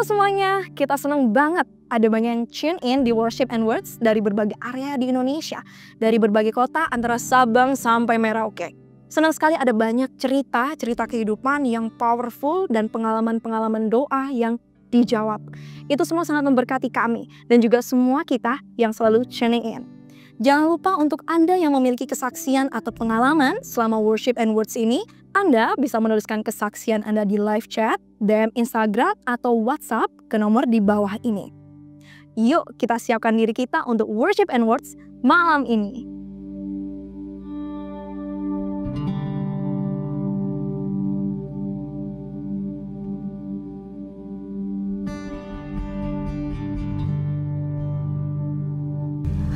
Halo semuanya, kita senang banget ada banyak yang tune in di Worship and Words dari berbagai area di Indonesia, dari berbagai kota antara Sabang sampai Merauke. Senang sekali ada banyak cerita kehidupan yang powerful dan pengalaman-pengalaman doa yang dijawab. Itu semua sangat memberkati kami dan juga semua kita yang selalu tuning in. Jangan lupa untuk Anda yang memiliki kesaksian atau pengalaman selama Worship and Words ini, Anda bisa menuliskan kesaksian Anda di live chat, DM Instagram, atau WhatsApp ke nomor di bawah ini. Yuk kita siapkan diri kita untuk Worship and Words malam ini.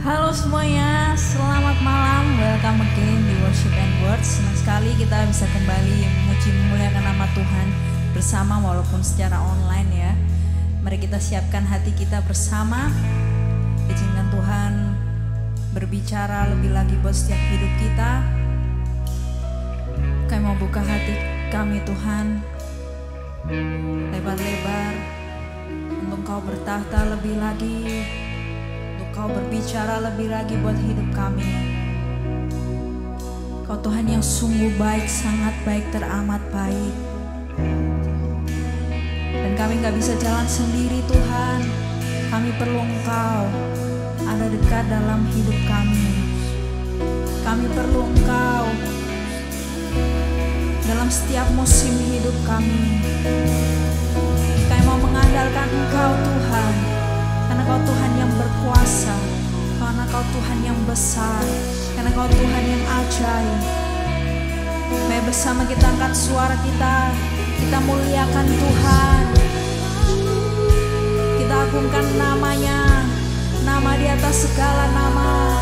Halo semuanya, selamat malam. Welcome again di Worship and Words. Senang sekali kita bisa kembali memuji memuliakan nama Tuhan bersama walaupun secara online ya. Mari kita siapkan hati kita bersama. Izinkan Tuhan berbicara lebih lagi buat setiap hidup kita. Kami mau buka hati kami Tuhan lebar-lebar untuk Kau bertahta lebih lagi. Kau berbicara lebih lagi buat hidup kami. Kau Tuhan yang sungguh baik, sangat baik, teramat baik. Dan kami gak bisa jalan sendiri Tuhan. Kami perlu Engkau ada dekat dalam hidup kami. Kami perlu Engkau dalam setiap musim hidup kami. Kami mau mengandalkan Engkau Tuhan. Karena Kau Tuhan yang berkuasa, karena Kau Tuhan yang besar, karena Kau Tuhan yang ajaib. Mari bersama kita angkat suara kita muliakan Tuhan. Kita agungkan namanya, nama di atas segala nama.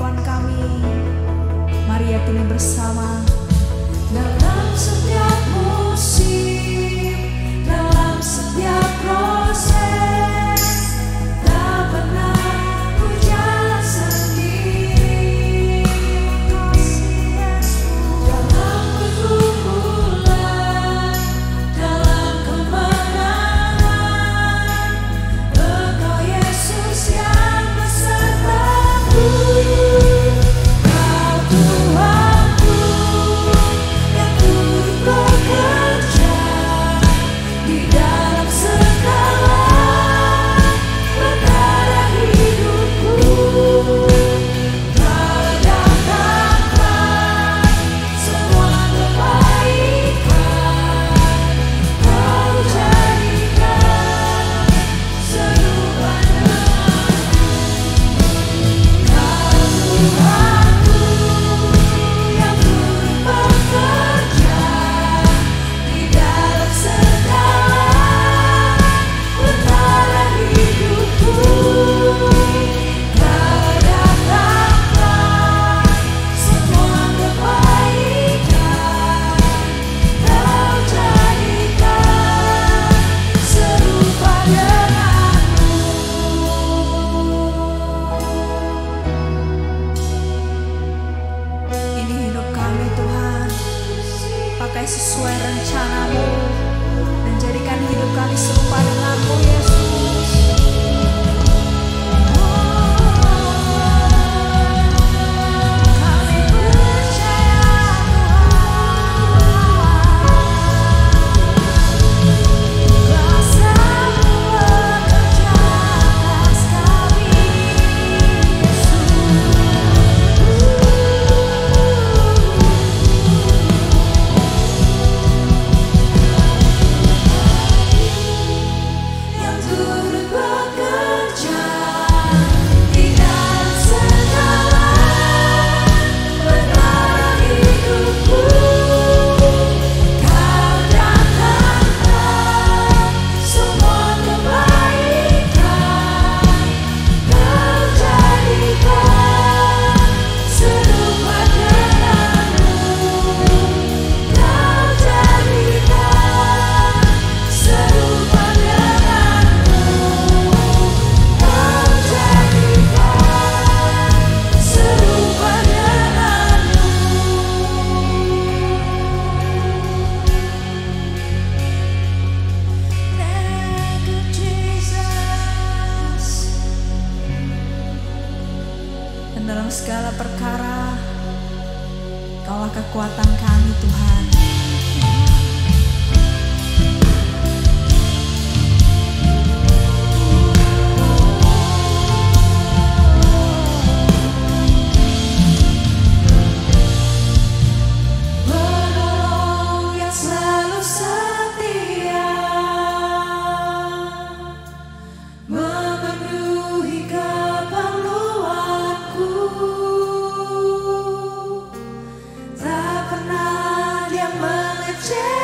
Tuhan kami. Mari yakini bersama. Dalam setiap musim, dalam setiap proses, tak pernah ku jalan sendiri. Dalam pergumulan, dalam kemenangan, Engkau Yesus yang besertaku. Kau Tuhanku yang turut bekerja di dalam segala perkara hidupku. Kau datangkan semua kebaikan, Kau jadikan serupa denganku. Kau Tuhanku yang turut bekerja di dalam segala perkara hidupku. Kau datangkan semua kebaikan, Kau jadikan serupa denganku. Ini hidup kami Tuhan, pakai sesuai rencana-Mu dan jadikan hidup kami serupa dengan-Mu Yesus. Kami percaya Tuhan, kuasa-Mu bekerja atas kami yang turut bekerja di dalam segala perkara hidupku. Kau datangkan semua kebaikan, Kau jadikan serupa denganmu. Kau jadikan serupa denganmu. Kau jadikan serupa denganmu. Thank you, Jesus. Dan dalam segala perkara, Kaulah kekuatan kami Tuhan. Penolong yang selalu setia, memenuhi keperluanku. Tak pernah Dia mengecewakan.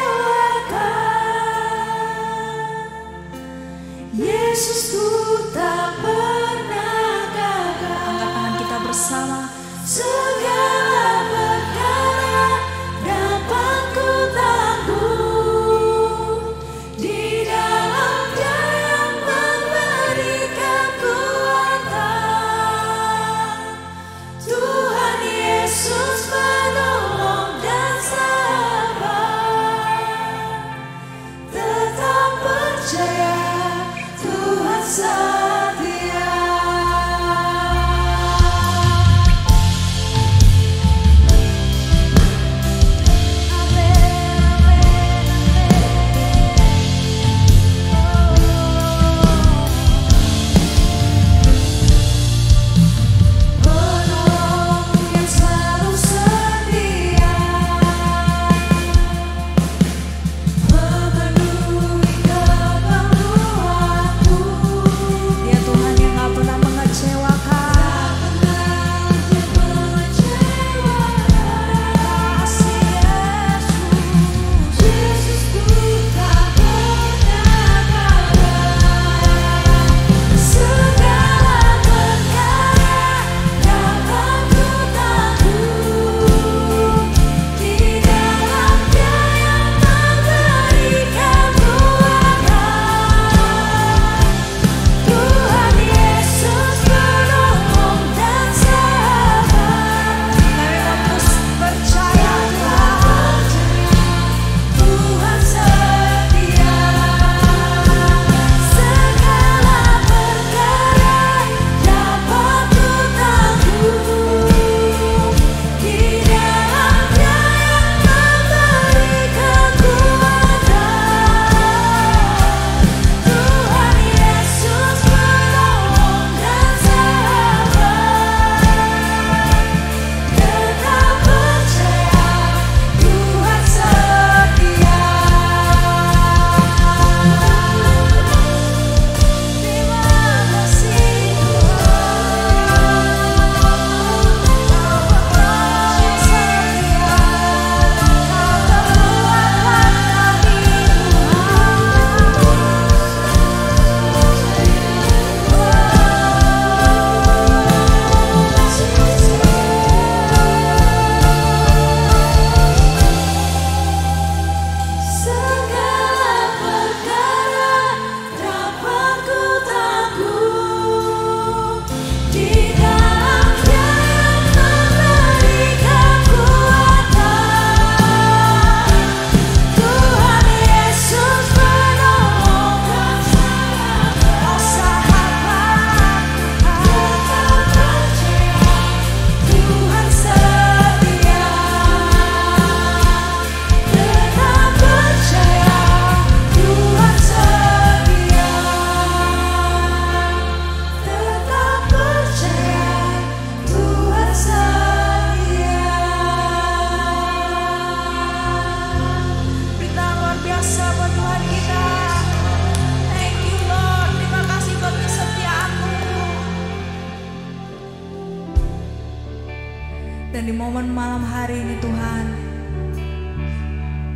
Dan di momen malam hari ini Tuhan,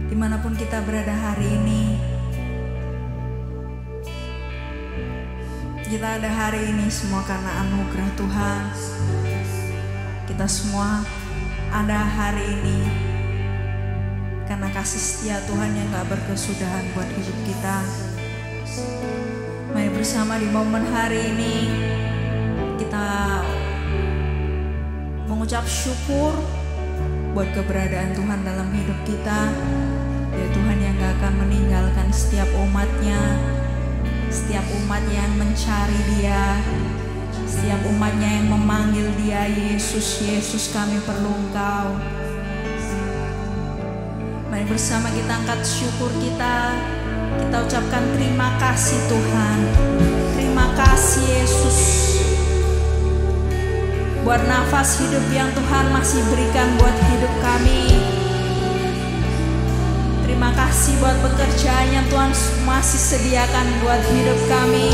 dimanapun kita berada hari ini, kita ada hari ini semua karena anugerah Tuhan. Kita semua ada hari ini karena kasih setia Tuhan yang gak berkesudahan buat hidup kita. Mari bersama di momen hari ini kita mengucap syukur buat keberadaan Tuhan dalam hidup kita. Ya Tuhan yang gak akan meninggalkan setiap umatnya, setiap umat yang mencari Dia, setiap umatnya yang memanggil Dia, Yesus, Yesus kami perlu Engkau. Mari bersama kita angkat syukur kita ucapkan terima kasih Tuhan. Terima kasih Yesus buat nafas hidup yang Tuhan masih berikan buat hidup kami. Terima kasih buat pekerjaan yang Tuhan masih sediakan buat hidup kami.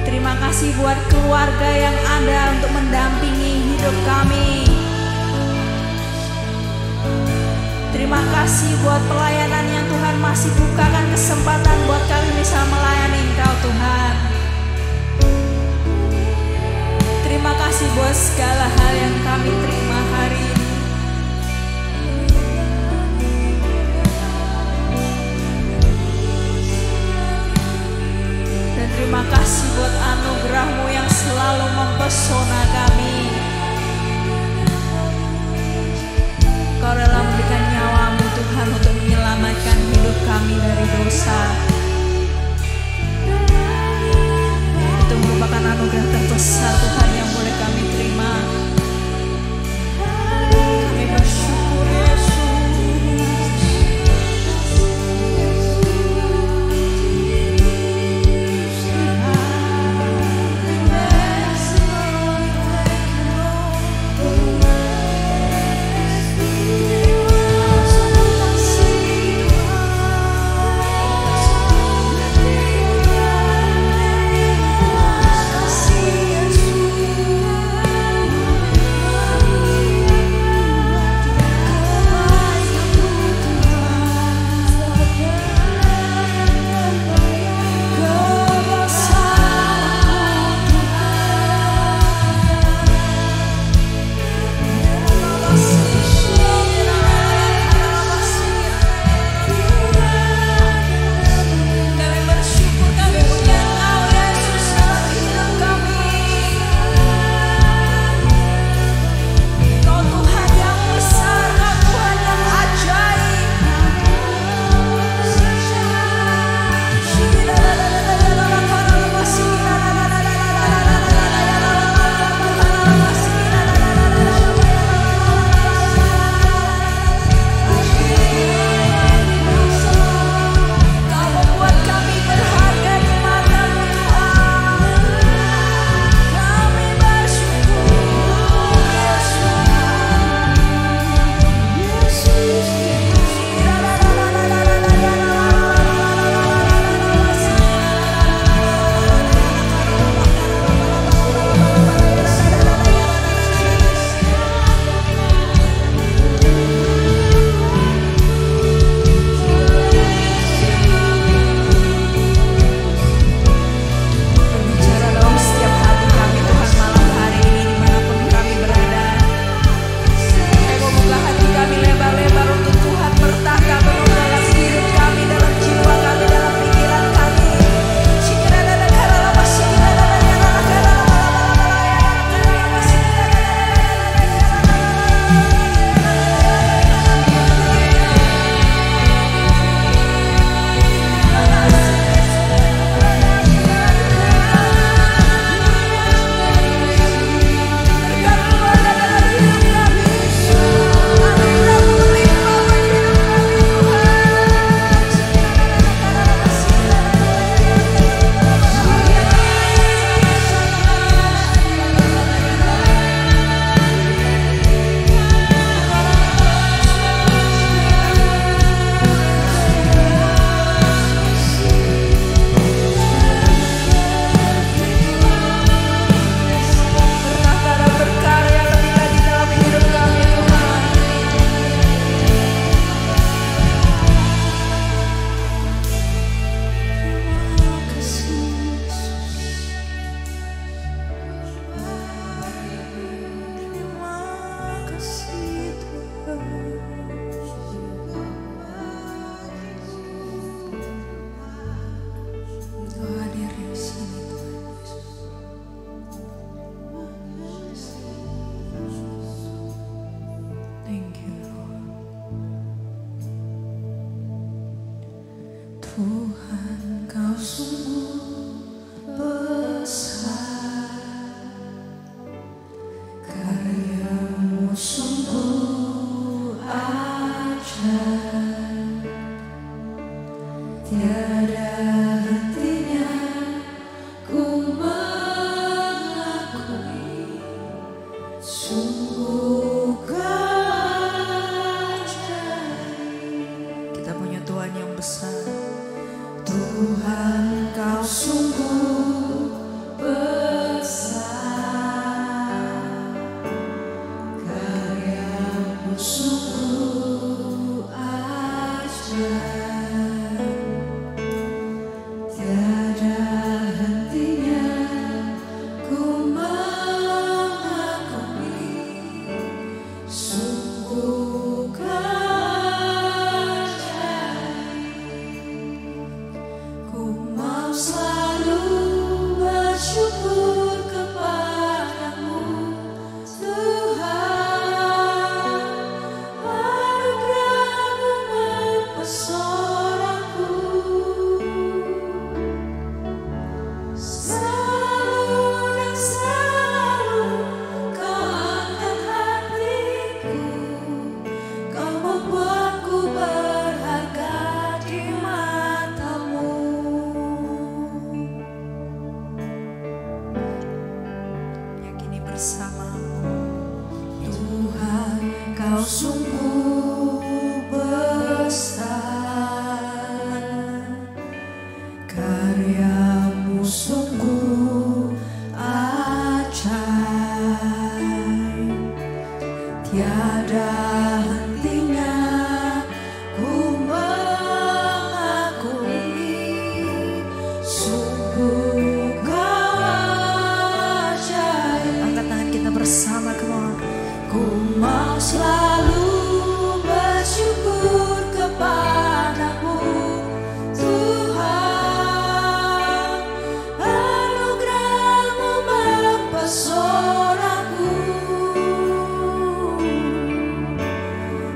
Terima kasih buat keluarga yang ada untuk mendampingi hidup kami. Terima kasih buat pelayanan yang Tuhan masih bukakan kesempatan buat kami bisa melayani Engkau Tuhan. Terima kasih buat segala hal yang kami terima hari ini. Dan terima kasih buat anugerah-Mu yang selalu mempesona kami. Kau rela memberikan nyawa-Mu Tuhan untuk menyelamatkan hidup kami dari dosa. Itu merupakan anugerah terbesar Tuhan yang boleh kami terima. Kami bersyukur Yesus. Tuhan, Kau sungguh besar, karya-Mu sungguh ajaib, tiada hentinya ku mengakui, sungguh Kau ajaib. Kita punya Tuhan yang besar. Tuhan, Kau sungguh besar, karya-Mu sungguh ajaib, tiada hentinya ku mengakui, sungguh Kau selalu bersyukur kepadamu, Tuhan. Anugerah-Mu mempesonaku, selalu dan selalu Kau angkat hatiku, Kau membuatku berharga di mata-Mu. Yakini bersamamu, Tuhan, Kau sungguh besar, karya-Mu sungguh ajaib, tiada hentinya ku mengakui, sungguh Kau ajaib. Angkat tangan kita bersama, come on. Ku mau selalu bersyukur kepadamu, Tuhan. Anugerah-Mu mempesonaku,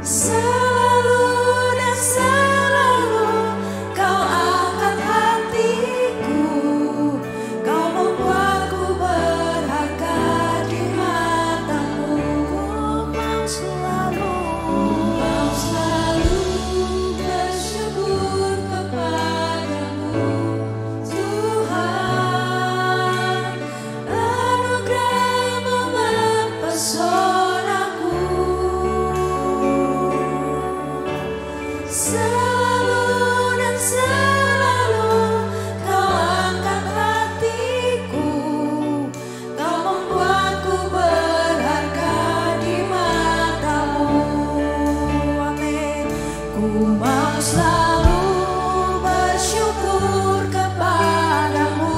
selalu dan selalu Kau angkat hatiku, Kau membuatku berharga di mata-Mu. Ku mau selalu bersyukur kepadamu, Tuhan. Anugerah-Mu mempesonaku, selalu dan selalu Kau angkat hatiku, Kau membuatku berharga di mata-Mu. Amin. Ku mau selalu bersyukur kepadamu,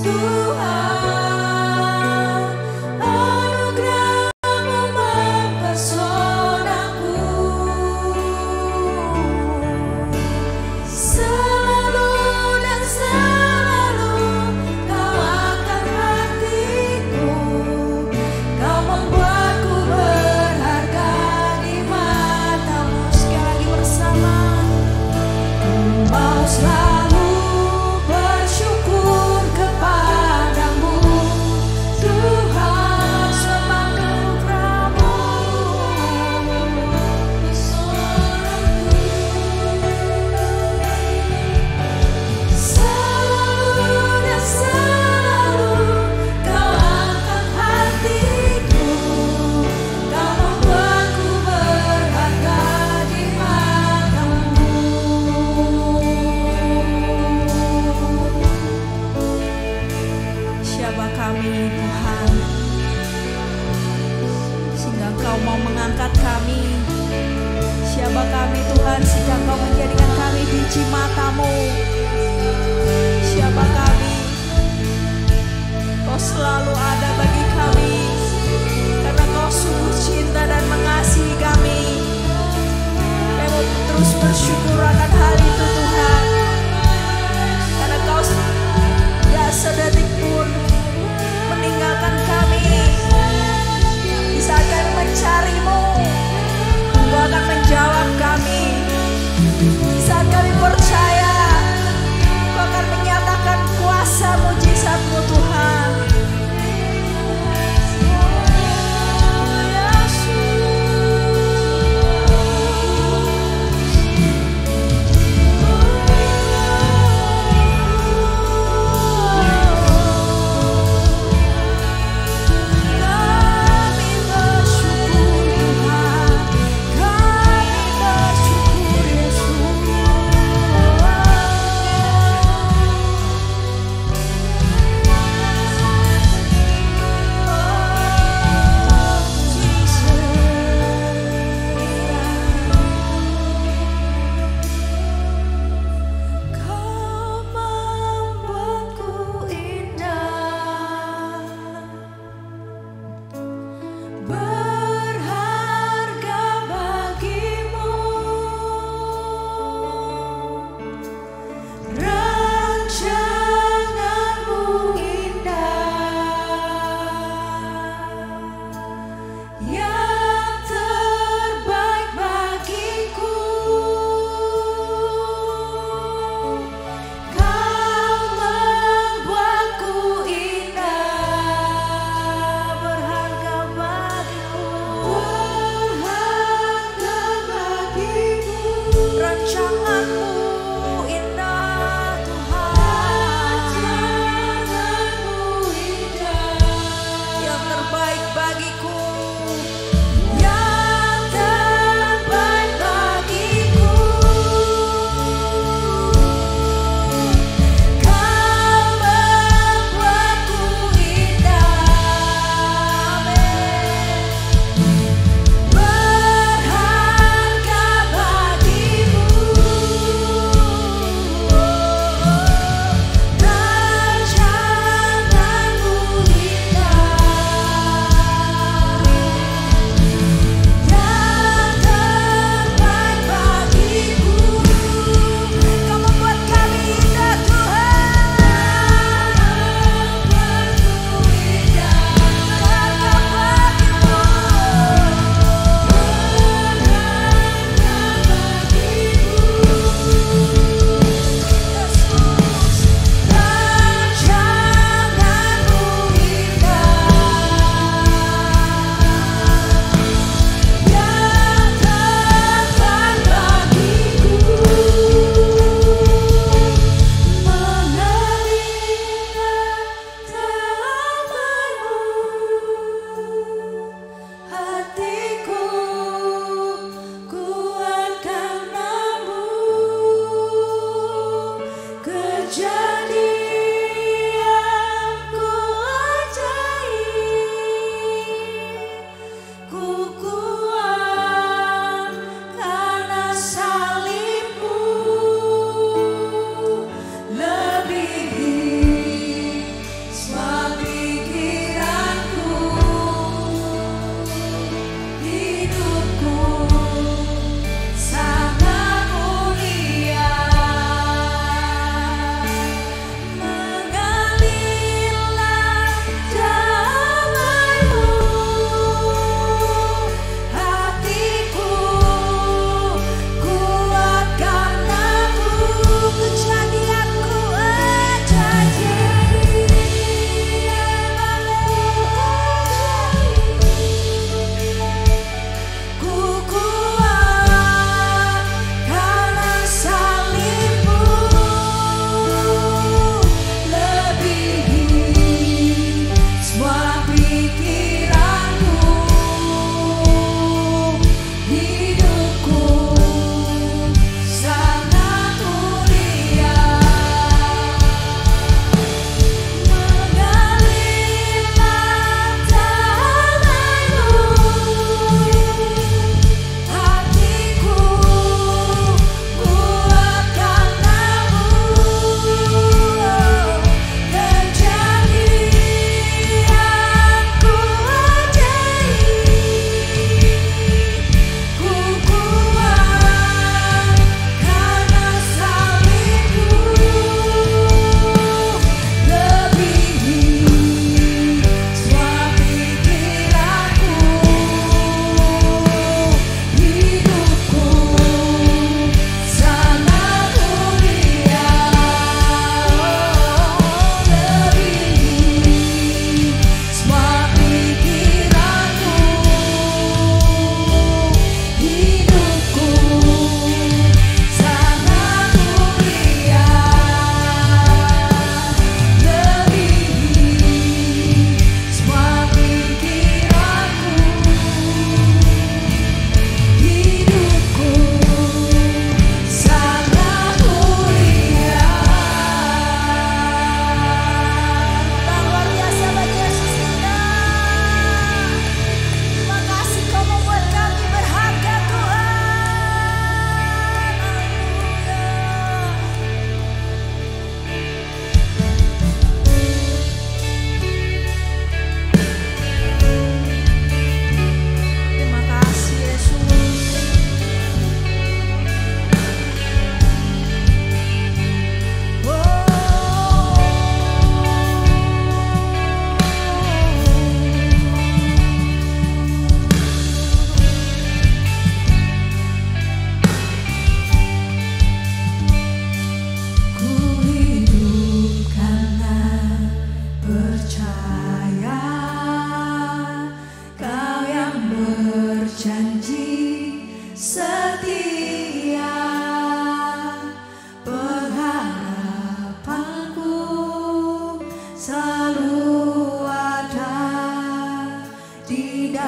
Tuhan. Anugerah-Mu mempesonaku, selalu dan selalu Kau angkat hatiku, Kau membuatku berharga di mata-Mu. Sekali lagi bersama. Ku mau selalu bersyukur kepadamu, Tuhan. Sebab anugerah-Mu mempesonaku, selalu dan selalu Kau angkat hatiku, Kau membuatku berharga di mata-Mu. Siapa kami, Tuhan, sehingga Kau mau mengangkat kami? Siapa kami, Tuhan, sehingga Kau menjadikan kami biji mata-Mu? Siapa kami? Kau selalu ada bagi kami, karena Kau sungguh cinta dan mengasihi kami. Kami mau terus bersyukur akan hal itu, Tuhan, karena Kau tidak sedetik pun meninggalkan kami. Di saat kami mencari-Mu, Engkau akan menjawab kami. Di saat kami percaya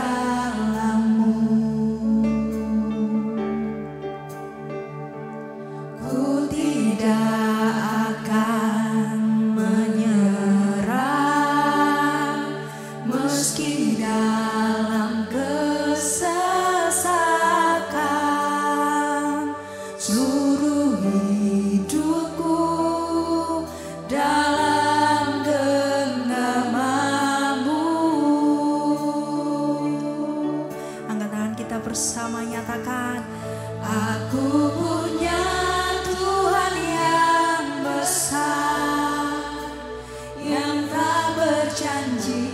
dalam-Mu. Ku tidak akan menyerah meski dalam kesesakan. Seluruh hidupku dalam genggaman-Mu. Angkat tangan kita bersama, nyatakan, aku punya Tuhan yang besar, yang tak berjanji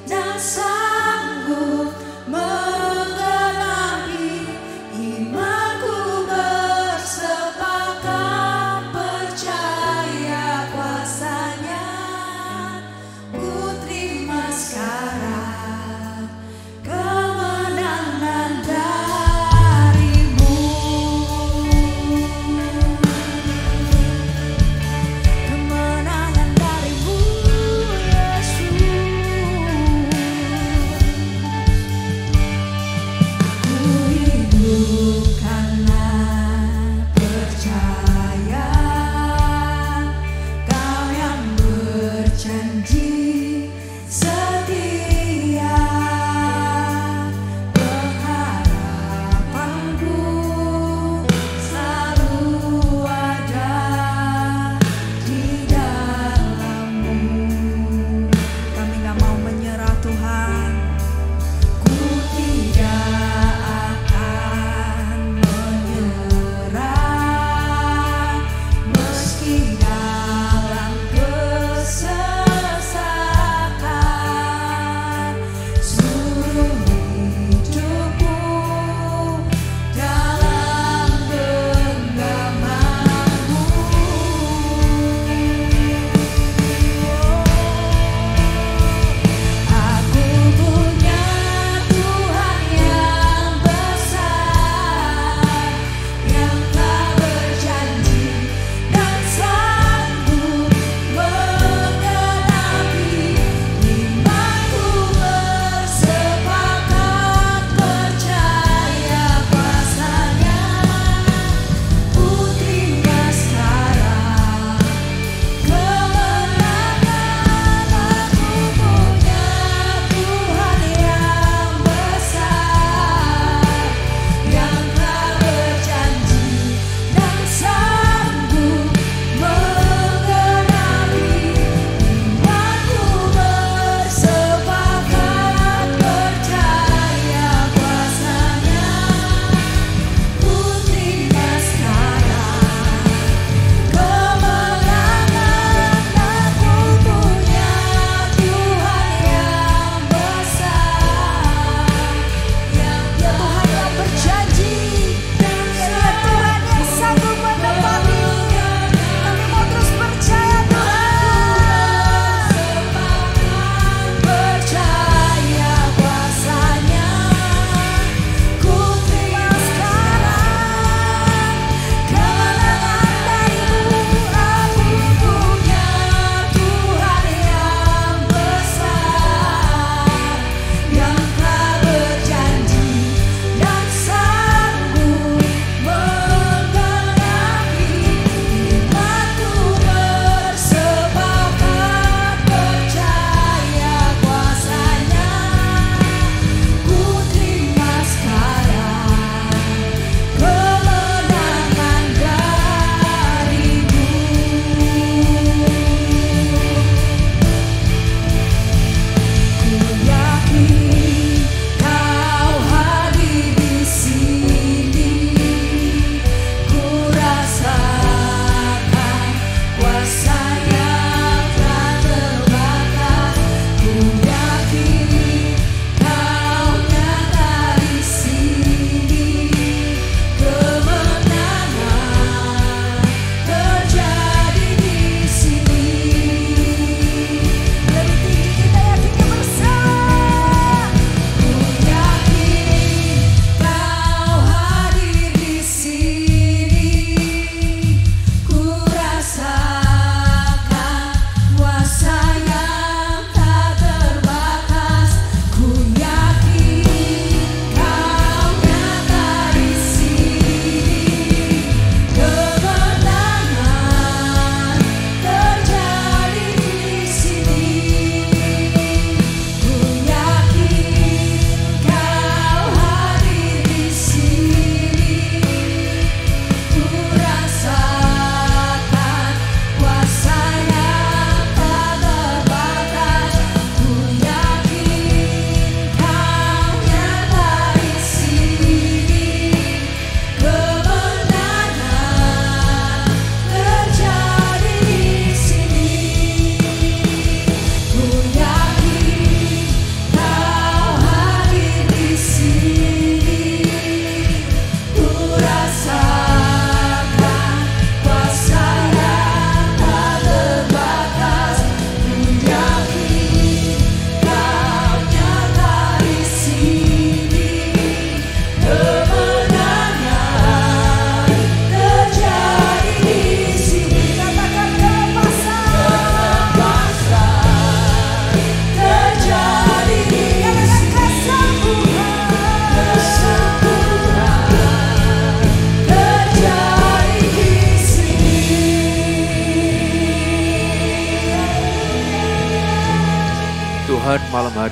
dan sanggup menggenapi imanku. Bersepakat percaya kuasa-Nya, ku terima sekarang kemenangan dari-Mu. Kemenangan dari-Mu, Yesus.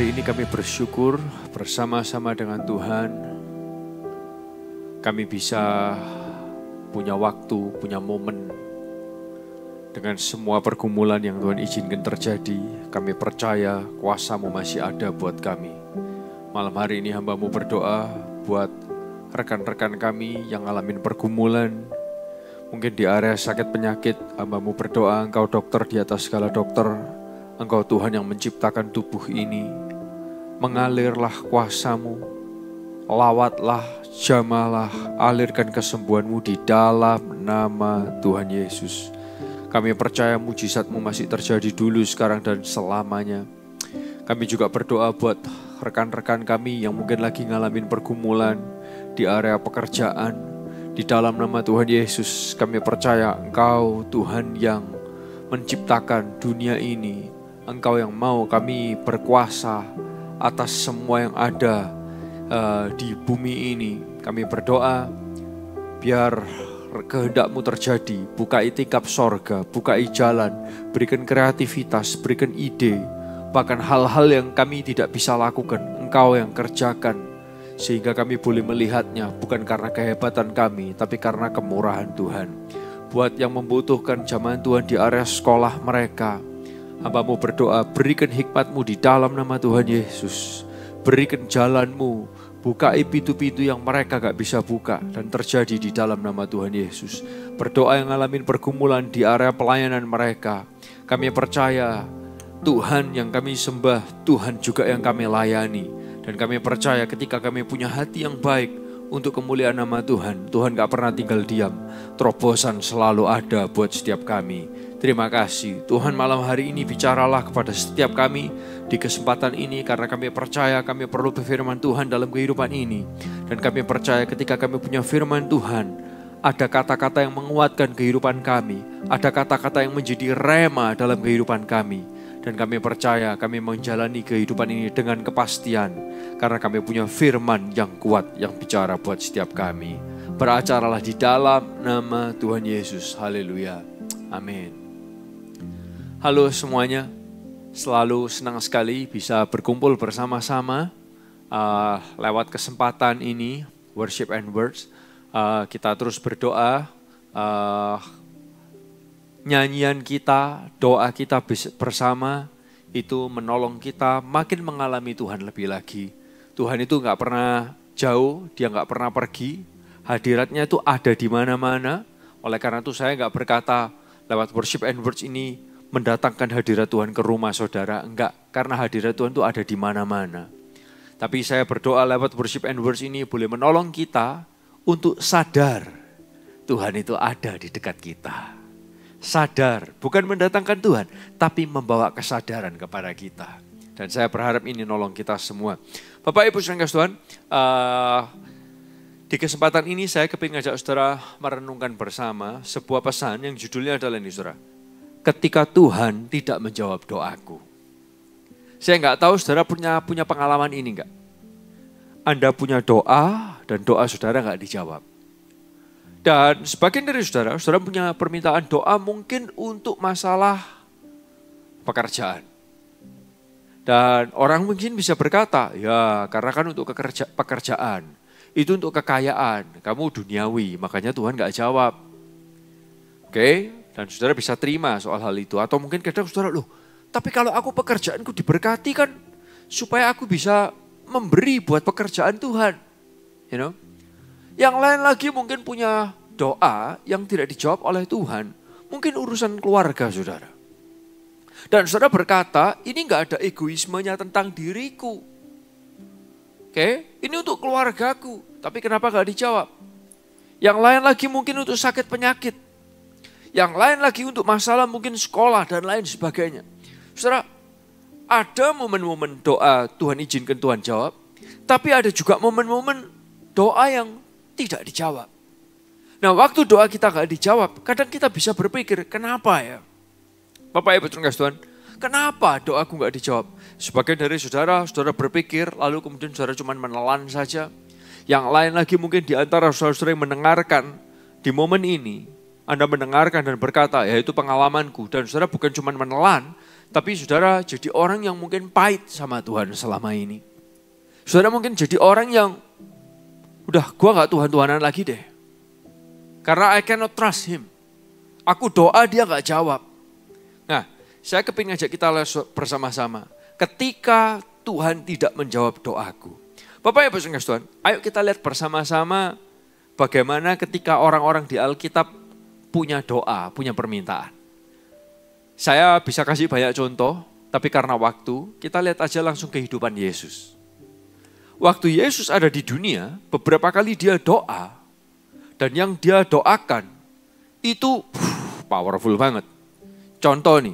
hari ini kami bersyukur bersama-sama dengan Tuhan. Kami bisa punya waktu, punya momen dengan semua pergumulan yang Tuhan izinkan terjadi. Kami percaya kuasa-Mu masih ada buat kami. Malam hari ini hamba-Mu berdoa buat rekan-rekan kami yang ngalamin pergumulan. Mungkin di area sakit penyakit, hamba-Mu berdoa, Engkau dokter di atas segala dokter. Engkau Tuhan yang menciptakan tubuh ini. Mengalirlah kuasa-Mu, lawatlah, jamahlah, alirkan kesembuhan-Mu di dalam nama Tuhan Yesus. Kami percaya mujizat-Mu masih terjadi dulu, sekarang, dan selamanya. Kami juga berdoa buat rekan-rekan kami yang mungkin lagi ngalamin pergumulan di area pekerjaan. Di dalam nama Tuhan Yesus, kami percaya Engkau Tuhan yang menciptakan dunia ini. Engkau yang mau kami berkuasa atas semua yang ada di bumi ini. Kami berdoa biar kehendak-Mu terjadi. Bukai tingkap sorga, bukai jalan, berikan kreativitas, berikan ide. Bahkan hal-hal yang kami tidak bisa lakukan, Engkau yang kerjakan. Sehingga kami boleh melihatnya bukan karena kehebatan kami, tapi karena kemurahan Tuhan. Buat yang membutuhkan jamahan Tuhan di area sekolah mereka, hamba-Mu berdoa, berikan hikmat-Mu di dalam nama Tuhan Yesus. Berikan jalan-Mu, bukai pintu-pintu yang mereka gak bisa buka, dan terjadi di dalam nama Tuhan Yesus. Berdoa yang ngalamin pergumulan di area pelayanan mereka. Kami percaya Tuhan yang kami sembah, Tuhan juga yang kami layani. Dan kami percaya ketika kami punya hati yang baik untuk kemuliaan nama Tuhan, Tuhan gak pernah tinggal diam. Terobosan selalu ada buat setiap kami. Terima kasih Tuhan, malam hari ini bicaralah kepada setiap kami di kesempatan ini, karena kami percaya kami perlu firman Tuhan dalam kehidupan ini. Dan kami percaya ketika kami punya firman Tuhan, ada kata-kata yang menguatkan kehidupan kami, ada kata-kata yang menjadi rema dalam kehidupan kami. Dan kami percaya kami menjalani kehidupan ini dengan kepastian, karena kami punya firman yang kuat yang bicara buat setiap kami. Beracaralah di dalam nama Tuhan Yesus. Haleluya. Amin. Halo semuanya, selalu senang sekali bisa berkumpul bersama-sama lewat kesempatan ini, Worship and Words. Kita terus berdoa, nyanyian kita, doa kita bersama itu menolong kita makin mengalami Tuhan lebih lagi. Tuhan itu gak pernah jauh, dia gak pernah pergi, hadiratnya itu ada di mana-mana. Oleh karena itu saya gak berkata lewat Worship and Words ini mendatangkan hadirat Tuhan ke rumah saudara, enggak, karena hadirat Tuhan itu ada di mana-mana. Tapi saya berdoa lewat Worship and Words ini boleh menolong kita untuk sadar Tuhan itu ada di dekat kita. Sadar, bukan mendatangkan Tuhan, tapi membawa kesadaran kepada kita. Dan saya berharap ini nolong kita semua. Bapak Ibu saudara Tuhan, di kesempatan ini saya kepingin ngajak saudara merenungkan bersama sebuah pesan yang judulnya adalah ini saudara. Ketika Tuhan tidak menjawab doaku. Saya nggak tahu saudara punya pengalaman ini nggak? Anda punya doa dan doa saudara nggak dijawab. Dan sebagian dari saudara punya permintaan doa mungkin untuk masalah pekerjaan. Dan orang mungkin bisa berkata, ya karena kan untuk pekerjaan, itu untuk kekayaan, kamu duniawi, makanya Tuhan nggak jawab. Oke? Dan saudara bisa terima soal hal itu. Atau mungkin kadang saudara, loh, tapi kalau aku pekerjaanku diberkati kan supaya aku bisa memberi buat pekerjaan Tuhan. You know? Yang lain lagi mungkin punya doa yang tidak dijawab oleh Tuhan. Mungkin urusan keluarga saudara. Dan saudara berkata, ini gak ada egoismenya tentang diriku. Oke, ini untuk keluargaku. Tapi kenapa gak dijawab? Yang lain lagi mungkin untuk sakit penyakit. Yang lain lagi untuk masalah mungkin sekolah dan lain sebagainya. Saudara, ada momen-momen doa Tuhan izinkan Tuhan jawab. Tapi ada juga momen-momen doa yang tidak dijawab. Nah waktu doa kita gak dijawab, kadang kita bisa berpikir, kenapa ya? Bapak Ibu Tuhan, kenapa doaku gak dijawab? Sebagian dari saudara berpikir, lalu kemudian saudara cuma menelan saja. Yang lain lagi mungkin di antara saudara yang mendengarkan di momen ini, Anda mendengarkan dan berkata, ya itu pengalamanku. Dan saudara bukan cuma menelan, Tapi saudara jadi orang yang mungkin pahit sama Tuhan selama ini. Saudara mungkin jadi orang yang udah gua gak Tuhan-Tuhanan lagi deh. Karena I cannot trust him. Aku doa dia gak jawab. Nah, saya kepingin ngajak kita bersama-sama. Ketika Tuhan tidak menjawab doaku. Bapak Ibu saudara Tuhan, ayo kita lihat bersama-sama bagaimana ketika orang-orang di Alkitab punya doa, punya permintaan. Saya bisa kasih banyak contoh, tapi karena waktu, kita lihat aja langsung kehidupan Yesus. Waktu Yesus ada di dunia, beberapa kali dia doa, dan yang dia doakan itu powerful banget. Contoh nih,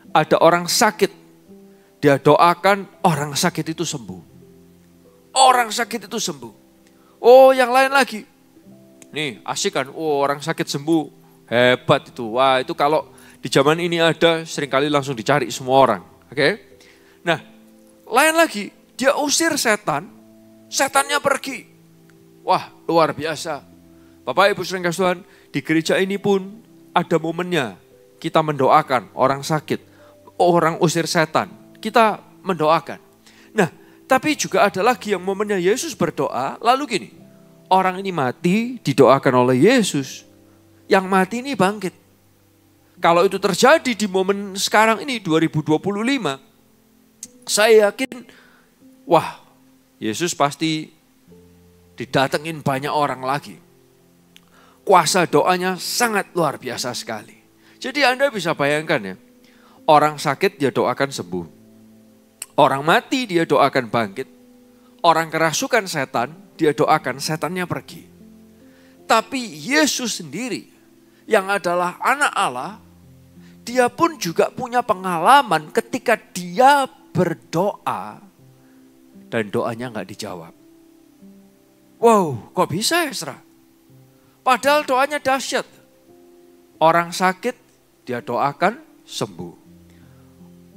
ada orang sakit, dia doakan orang sakit itu sembuh. Orang sakit itu sembuh. Oh yang lain lagi, nih asik kan, oh orang sakit sembuh, hebat itu. Wah itu kalau di zaman ini ada, seringkali langsung dicari semua orang. Oke? Nah, lain lagi, dia usir setan, setannya pergi. Wah, luar biasa. Bapak Ibu sering kasih Tuhan, di gereja ini pun ada momennya. Kita mendoakan orang sakit, orang usir setan. Kita mendoakan. Nah, tapi juga ada lagi yang momennya Yesus berdoa, lalu gini. Orang ini mati, didoakan oleh Yesus. Yang mati ini bangkit. Kalau itu terjadi di momen sekarang ini 2025, saya yakin, wah Yesus pasti didatengin banyak orang lagi. Kuasa doanya sangat luar biasa sekali. Jadi Anda bisa bayangkan ya, orang sakit dia doakan sembuh. Orang mati dia doakan bangkit. Orang kerasukan setan, dia doakan setannya pergi. Tapi Yesus sendiri yang adalah anak Allah, dia pun juga punya pengalaman ketika dia berdoa dan doanya gak dijawab. Wow, kok bisa ya Esra? Padahal doanya dahsyat. Orang sakit dia doakan sembuh.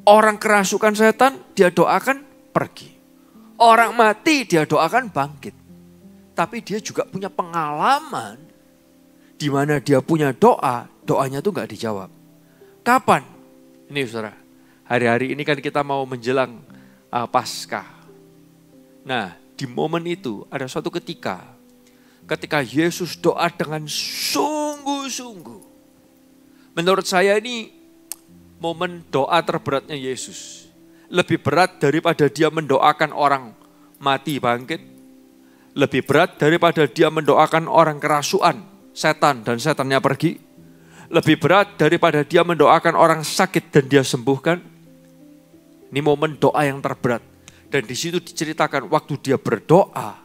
Orang kerasukan setan dia doakan pergi. Orang mati dia doakan bangkit. Tapi dia juga punya pengalaman di mana dia punya doa, doanya tuh gak dijawab. Kapan? Ini saudara, hari-hari ini kan kita mau menjelang Paskah. Nah, di momen itu ada suatu ketika Yesus doa dengan sungguh-sungguh. Menurut saya ini momen doa terberatnya Yesus. Lebih berat daripada dia mendoakan orang mati bangkit. Lebih berat daripada dia mendoakan orang kerasukan setan dan setannya pergi. Lebih berat daripada dia mendoakan orang sakit dan dia sembuhkan. Ini momen doa yang terberat. Dan di situ diceritakan waktu dia berdoa,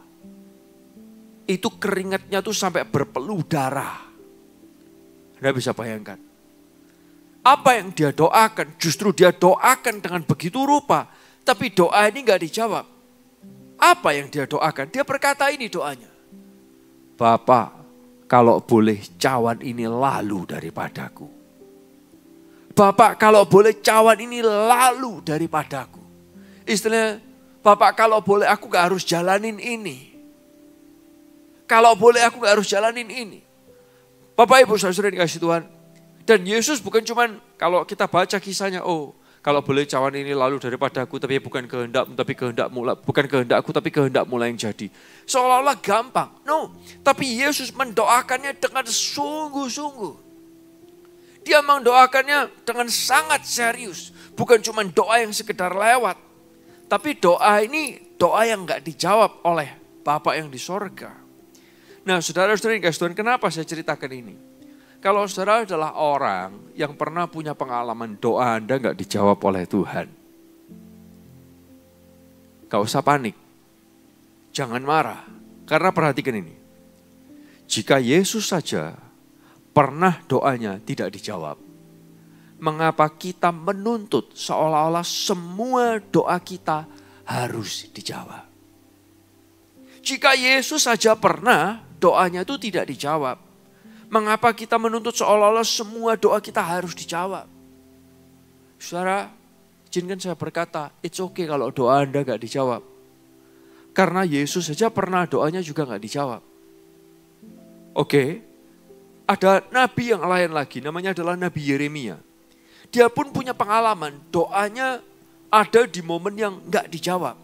itu keringatnya tuh sampai berpeluh darah. Anda bisa bayangkan. Apa yang dia doakan, justru dia doakan dengan begitu rupa. Tapi doa ini gak dijawab. Apa yang dia doakan? Dia berkata ini doanya. Bapak, kalau boleh cawan ini lalu daripadaku. Bapak kalau boleh cawan ini lalu daripadaku. Istilahnya, Bapak kalau boleh aku gak harus jalanin ini. Kalau boleh aku gak harus jalanin ini. Bapak Ibu saudara dikasih Tuhan. Dan Yesus bukan cuman kalau kita baca kisahnya, oh kalau boleh cawan ini lalu daripadaku, tapi bukan kehendakmu, tapi kehendakmu, bukan kehendakku, tapi kehendakmu yang jadi. Seolah-olah gampang. No, tapi Yesus mendoakannya dengan sungguh-sungguh. Dia mendoakannya dengan sangat serius. Bukan cuma doa yang sekedar lewat. Tapi doa ini doa yang gak dijawab oleh Bapa yang di sorga. Nah saudara-saudara yang kasih Tuhan, kenapa saya ceritakan ini? Kalau saudara adalah orang yang pernah punya pengalaman doa Anda gak dijawab oleh Tuhan. Gak usah panik. Jangan marah. Karena perhatikan ini. Jika Yesus saja pernah doanya tidak dijawab. Mengapa kita menuntut seolah-olah semua doa kita harus dijawab? Jika Yesus saja pernah doanya itu tidak dijawab. Mengapa kita menuntut seolah-olah semua doa kita harus dijawab? Saudara, izinkan saya berkata, it's okay kalau doa Anda gak dijawab. Karena Yesus saja pernah doanya juga gak dijawab. Oke, ada nabi yang lain lagi, namanya adalah Nabi Yeremia. Dia pun punya pengalaman, doanya ada di momen yang nggak dijawab.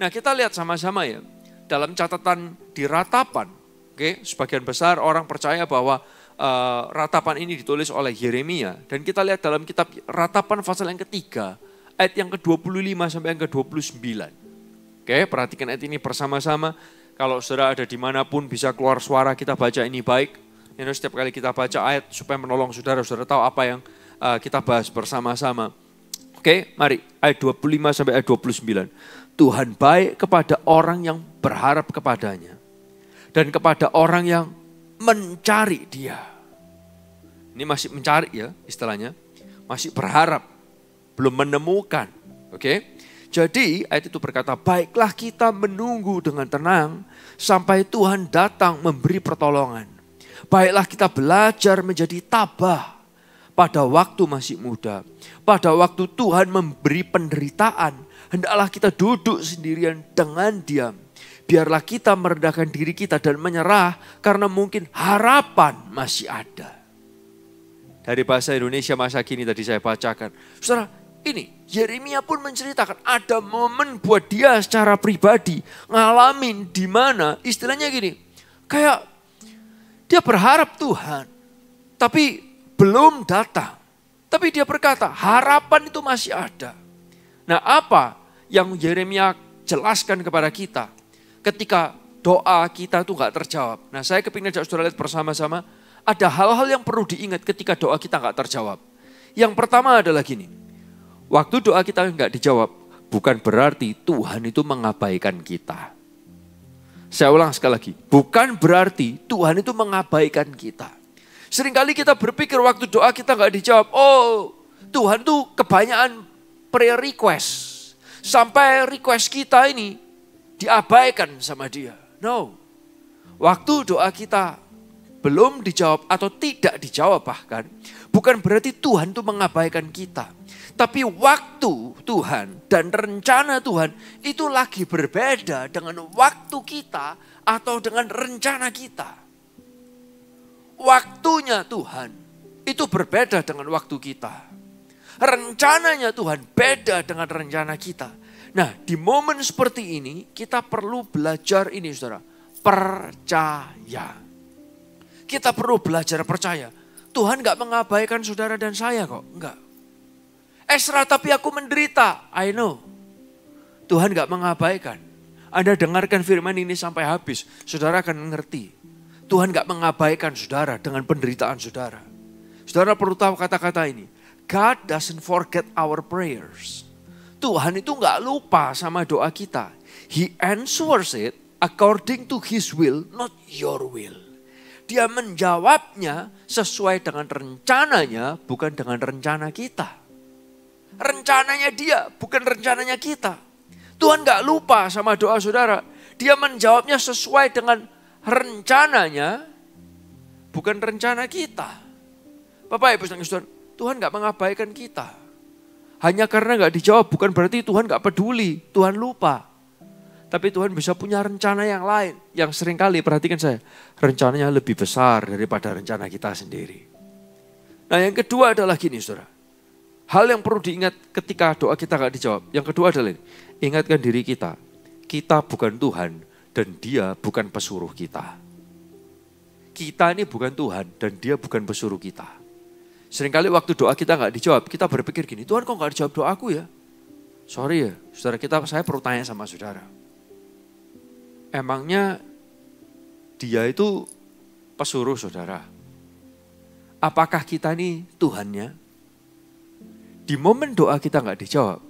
Nah kita lihat sama-sama ya, dalam catatan di Ratapan, oke, sebagian besar orang percaya bahwa Ratapan ini ditulis oleh Yeremia. Dan kita lihat dalam kitab Ratapan pasal yang ketiga, ayat yang ke-25 sampai yang ke-29. Oke, perhatikan ayat ini bersama-sama. Kalau saudara ada dimanapun bisa keluar suara, kita baca ini baik. Setiap kali kita baca ayat supaya menolong saudara tahu apa yang kita bahas bersama-sama. Oke, mari ayat 25 sampai ayat 29. Tuhan baik kepada orang yang berharap kepadanya. Dan kepada orang yang mencari dia. Ini masih mencari ya istilahnya. Masih berharap. Belum menemukan. Oke. Jadi ayat itu berkata, baiklah kita menunggu dengan tenang sampai Tuhan datang memberi pertolongan. Baiklah kita belajar menjadi tabah pada waktu masih muda. Pada waktu Tuhan memberi penderitaan, hendaklah kita duduk sendirian dengan diam. Biarlah kita merendahkan diri kita dan menyerah karena mungkin harapan masih ada. Dari bahasa Indonesia masa kini tadi saya bacakan. Saudara, ini Yeremia pun menceritakan ada momen buat dia secara pribadi ngalamin di mana istilahnya gini. Kayak dia berharap Tuhan tapi belum datang. Tapi dia berkata harapan itu masih ada. Nah apa yang Yeremia jelaskan kepada kita ketika doa kita itu gak terjawab. Nah saya kepingin ajak saudara lihat bersama-sama. Ada hal-hal yang perlu diingat ketika doa kita gak terjawab. Yang pertama adalah gini. Waktu doa kita gak dijawab bukan berarti Tuhan itu mengabaikan kita. Saya ulang sekali lagi. Bukan berarti Tuhan itu mengabaikan kita. Seringkali kita berpikir waktu doa kita gak dijawab. Oh Tuhan tuh kebanyakan prayer request. Sampai request kita ini diabaikan sama dia. No. Waktu doa kita belum dijawab atau tidak dijawab bahkan. Bukan berarti Tuhan itu mengabaikan kita. Tapi waktu Tuhan dan rencana Tuhan itu lagi berbeda dengan waktu kita atau dengan rencana kita. Waktunya Tuhan itu berbeda dengan waktu kita. Rencananya Tuhan beda dengan rencana kita. Nah di momen seperti ini kita perlu belajar ini saudara. Percaya. Kita perlu belajar percaya. Tuhan gak mengabaikan saudara dan saya kok. Enggak. Esra tapi aku menderita. I know. Tuhan gak mengabaikan. Anda dengarkan firman ini sampai habis. Saudara akan mengerti. Tuhan gak mengabaikan saudara dengan penderitaan saudara. Saudara perlu tahu kata-kata ini. God doesn't forget our prayers. Tuhan itu gak lupa sama doa kita. He answers it according to His will, not your will. Dia menjawabnya sesuai dengan rencananya, bukan dengan rencana kita. Rencananya dia, bukan rencananya kita. Tuhan gak lupa sama doa saudara. Dia menjawabnya sesuai dengan rencananya, bukan rencana kita. Bapak Ibu Saudara, Tuhan gak mengabaikan kita. Hanya karena gak dijawab bukan berarti Tuhan gak peduli, Tuhan lupa. Tapi Tuhan bisa punya rencana yang lain. Yang seringkali, perhatikan saya, rencananya lebih besar daripada rencana kita sendiri. Nah yang kedua adalah gini saudara. Hal yang perlu diingat ketika doa kita gak dijawab. Yang kedua adalah ini, ingatkan diri kita. Kita bukan Tuhan dan dia bukan pesuruh kita. Kita ini bukan Tuhan dan dia bukan pesuruh kita. Seringkali waktu doa kita gak dijawab, kita berpikir gini, Tuhan kok gak dijawab doaku ya? Sorry ya, saudara saya perlu tanya sama saudara. Emangnya dia itu pesuruh saudara? Apakah kita ini Tuhannya? Di momen doa kita gak dijawab,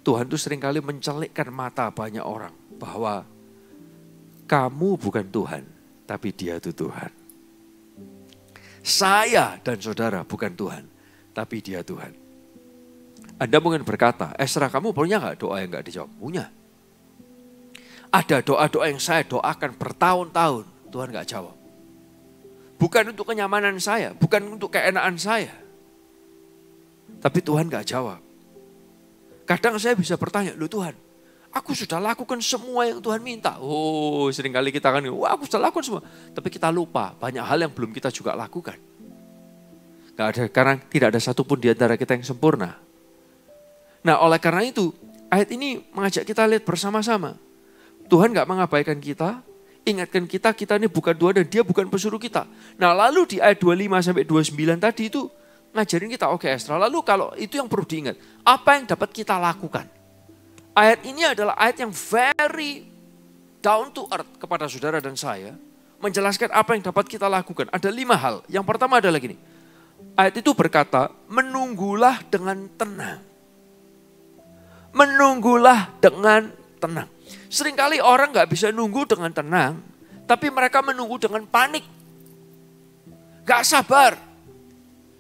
Tuhan tuh seringkali mencelikkan mata banyak orang. Bahwa kamu bukan Tuhan, tapi dia itu Tuhan. Saya dan saudara bukan Tuhan, tapi dia Tuhan. Anda mungkin berkata, Esra kamu punya gak doa yang gak dijawab? Punya. Ada doa-doa yang saya doakan bertahun-tahun, Tuhan gak jawab. Bukan untuk kenyamanan saya, bukan untuk keenaan saya. Tapi Tuhan gak jawab. Kadang saya bisa bertanya, loh Tuhan, aku sudah lakukan semua yang Tuhan minta. Oh seringkali kita kan, wah aku sudah lakukan semua. Tapi kita lupa, banyak hal yang belum kita juga lakukan. Gak ada, karena tidak ada satupun di antara kita yang sempurna. Nah, oleh karena itu, ayat ini mengajak kita lihat bersama-sama. Tuhan gak mengabaikan kita, ingatkan kita ini bukan Tuhan dan dia bukan pesuruh kita. Nah, lalu di ayat 25 sampai 29 tadi itu ngajarin kita, oke Esra, lalu kalau itu yang perlu diingat, apa yang dapat kita lakukan? Ayat ini adalah ayat yang very down to earth kepada saudara dan saya, menjelaskan apa yang dapat kita lakukan. Ada 5 hal. Yang pertama adalah gini, ayat itu berkata, menunggulah dengan tenang. Menunggulah dengan tenang. Seringkali orang gak bisa nunggu dengan tenang, tapi mereka menunggu dengan panik. Gak sabar.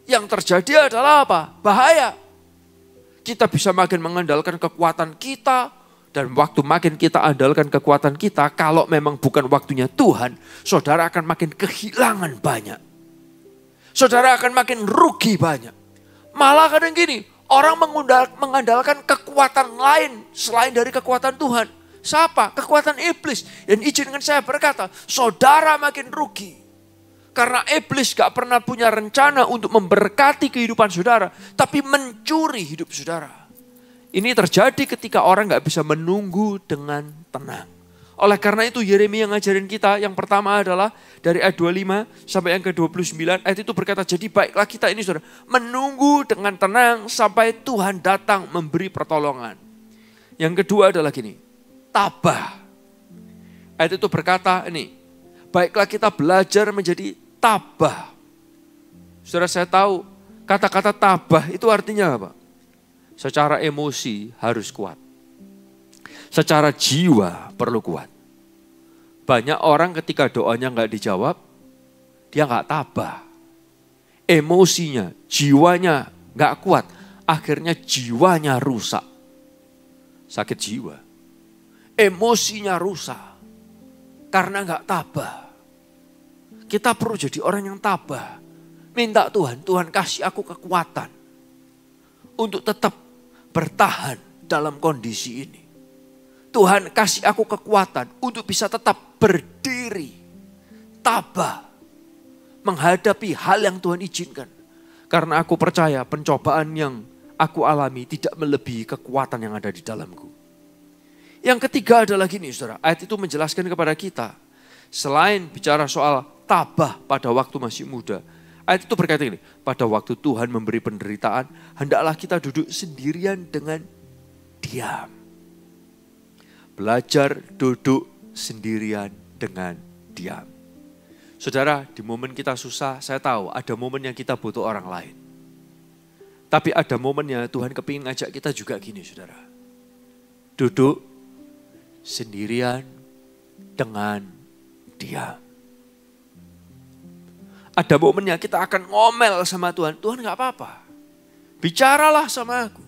Yang terjadi adalah apa? Bahaya. Kita bisa makin mengandalkan kekuatan kita, dan waktu makin kita andalkan kekuatan kita, kalau memang bukan waktunya Tuhan, saudara akan makin kehilangan banyak. Saudara akan makin rugi banyak. Malah kadang gini, orang mengandalkan kekuatan lain selain dari kekuatan Tuhan. Siapa? Kekuatan iblis. Dan izinkan saya berkata, saudara makin rugi. Karena iblis gak pernah punya rencana untuk memberkati kehidupan saudara, tapi mencuri hidup saudara. Ini terjadi ketika orang gak bisa menunggu dengan tenang. Oleh karena itu Yeremia ngajarin kita, yang pertama adalah dari ayat 25 sampai yang ke-29, ayat itu berkata, jadi baiklah kita ini saudara, menunggu dengan tenang sampai Tuhan datang memberi pertolongan. Yang kedua adalah gini, tabah. Ayat itu berkata ini, baiklah kita belajar menjadi tabah. Saudara, saya tahu kata-kata tabah itu artinya apa? Secara emosi harus kuat. Secara jiwa perlu kuat. Banyak orang ketika doanya gak dijawab, dia gak tabah. Emosinya, jiwanya gak kuat. Akhirnya jiwanya rusak. Sakit jiwa. Emosinya rusak. Karena gak tabah. Kita perlu jadi orang yang tabah. Minta Tuhan kasih aku kekuatan. Untuk tetap bertahan dalam kondisi ini. Tuhan kasih aku kekuatan untuk bisa tetap berdiri, tabah, menghadapi hal yang Tuhan izinkan. Karena aku percaya pencobaan yang aku alami tidak melebihi kekuatan yang ada di dalamku. Yang ketiga adalah gini saudara, ayat itu menjelaskan kepada kita, selain bicara soal tabah pada waktu masih muda, ayat itu berkata ini, pada waktu Tuhan memberi penderitaan, hendaklah kita duduk sendirian dengan diam. Belajar duduk sendirian dengan diam. Saudara, di momen kita susah, saya tahu ada momen yang kita butuh orang lain. Tapi ada momennya Tuhan kepingin ngajak kita juga gini saudara. Duduk sendirian dengan diam. Ada momennya kita akan ngomel sama Tuhan. Tuhan gak apa-apa. Bicaralah sama aku.